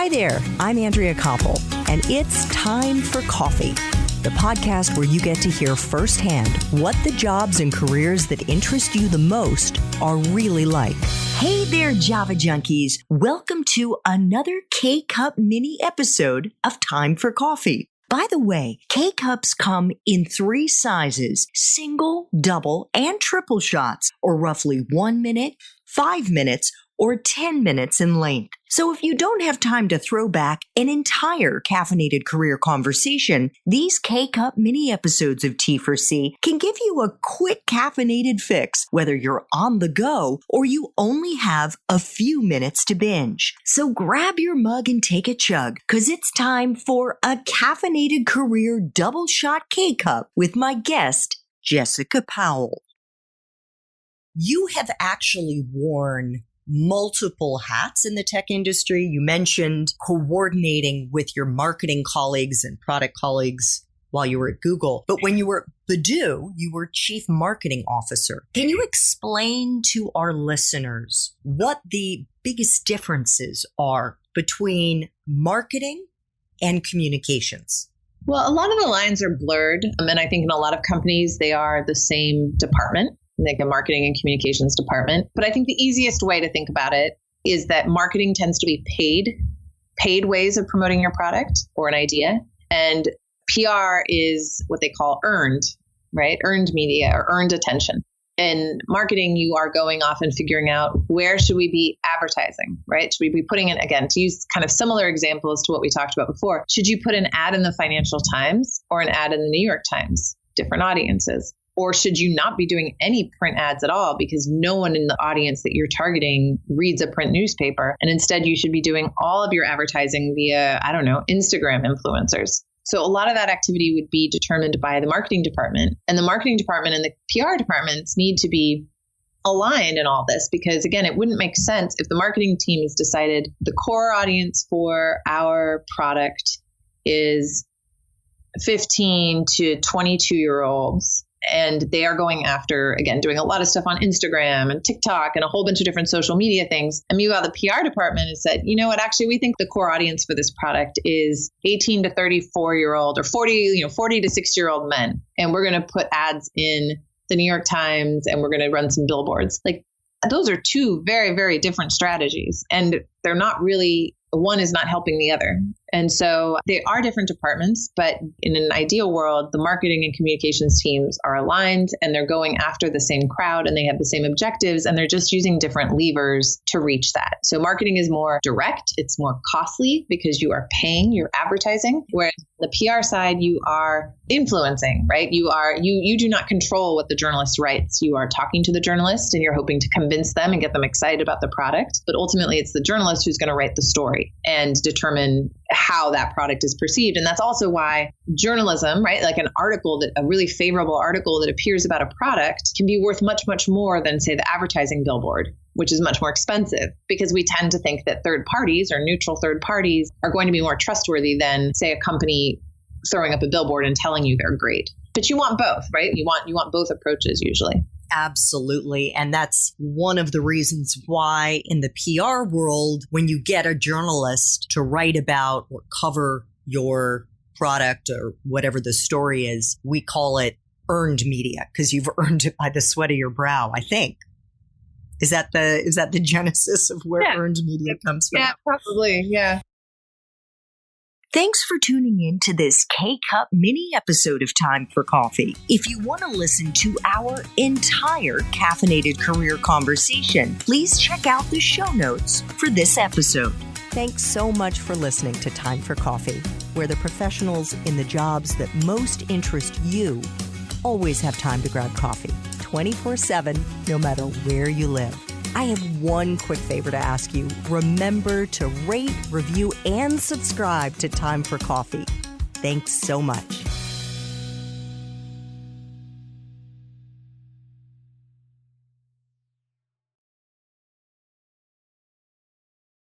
Hi there, I'm Andrea Koppel, and it's Time for Coffee, the podcast where you get to hear firsthand what the jobs and careers that interest you the most are really like. Hey there, Java junkies. Welcome to another K-Cup mini episode of Time for Coffee. By the way, K-Cups come in 3 sizes, single, double, and triple shots, or roughly 1 minute, 5 minutes, or 10 minutes in length. So if you don't have time to throw back an entire caffeinated career conversation, these K-Cup mini episodes of T4C can give you a quick caffeinated fix, whether you're on the go or you only have a few minutes to binge. So grab your mug and take a chug, because it's time for a caffeinated career double shot K-Cup with my guest, Jessica Powell. You have actually worn multiple hats in the tech industry. You mentioned coordinating with your marketing colleagues and product colleagues while you were at Google. But when you were at Badoo, you were Chief Marketing Officer. Can you explain to our listeners what the biggest differences are between marketing and communications? Well, a lot of the lines are blurred. And I think in a lot of companies, they are the same department, like a marketing and communications department. But I think the easiest way to think about it is that marketing tends to be paid ways of promoting your product or an idea. And PR is what they call earned, right? Earned media or earned attention. In marketing, you are going off and figuring out where should we be advertising, right? Should we be putting in, again, to use kind of similar examples to what we talked about before, should you put an ad in the Financial Times or an ad in the New York Times? Different audiences. Or should you not be doing any print ads at all because no one in the audience that you're targeting reads a print newspaper? And instead, you should be doing all of your advertising via, Instagram influencers. So a lot of that activity would be determined by the marketing department. And the marketing department and the PR departments need to be aligned in all this because, again, it wouldn't make sense if the marketing team has decided the core audience for our product is 15 to 22-year-olds. And they are going after, again, doing a lot of stuff on Instagram and TikTok and a whole bunch of different social media things. And meanwhile, the PR department has said, you know what, actually, we think the core audience for this product is 18 to 34-year-old or 40 to 60-year-old men. And we're going to put ads in the New York Times and we're going to run some billboards. Like, those are 2 very, very different strategies. And they're not really, one is not helping the other. And so they are different departments, but in an ideal world, the marketing and communications teams are aligned and they're going after the same crowd and they have the same objectives and they're just using different levers to reach that. So marketing is more direct. It's more costly because you are paying your advertising, whereas the PR side, you are influencing, right? You do not control what the journalist writes. You are talking to the journalist and you're hoping to convince them and get them excited about the product. But ultimately, it's the journalist who's going to write the story and determine how that product is perceived. And that's also why journalism, right? Like a really favorable article that appears about a product can be worth much, much more than, say, the advertising billboard, which is much more expensive because we tend to think that third parties or neutral third parties are going to be more trustworthy than, say, a company throwing up a billboard and telling you they're great. But you want both, right? You want both approaches usually. Absolutely. And that's one of the reasons why in the PR world, when you get a journalist to write about or cover your product or whatever the story is, we call it earned media because you've earned it by the sweat of your brow, I think. Is that the genesis of where earned media comes from? Yeah, probably. Yeah. Thanks for tuning in to this K-Cup mini episode of Time for Coffee. If you want to listen to our entire caffeinated career conversation, please check out the show notes for this episode. Thanks so much for listening to Time for Coffee, where the professionals in the jobs that most interest you always have time to grab coffee, 24/7, no matter where you live. I have one quick favor to ask you. Remember to rate, review, and subscribe to Time for Coffee. Thanks so much.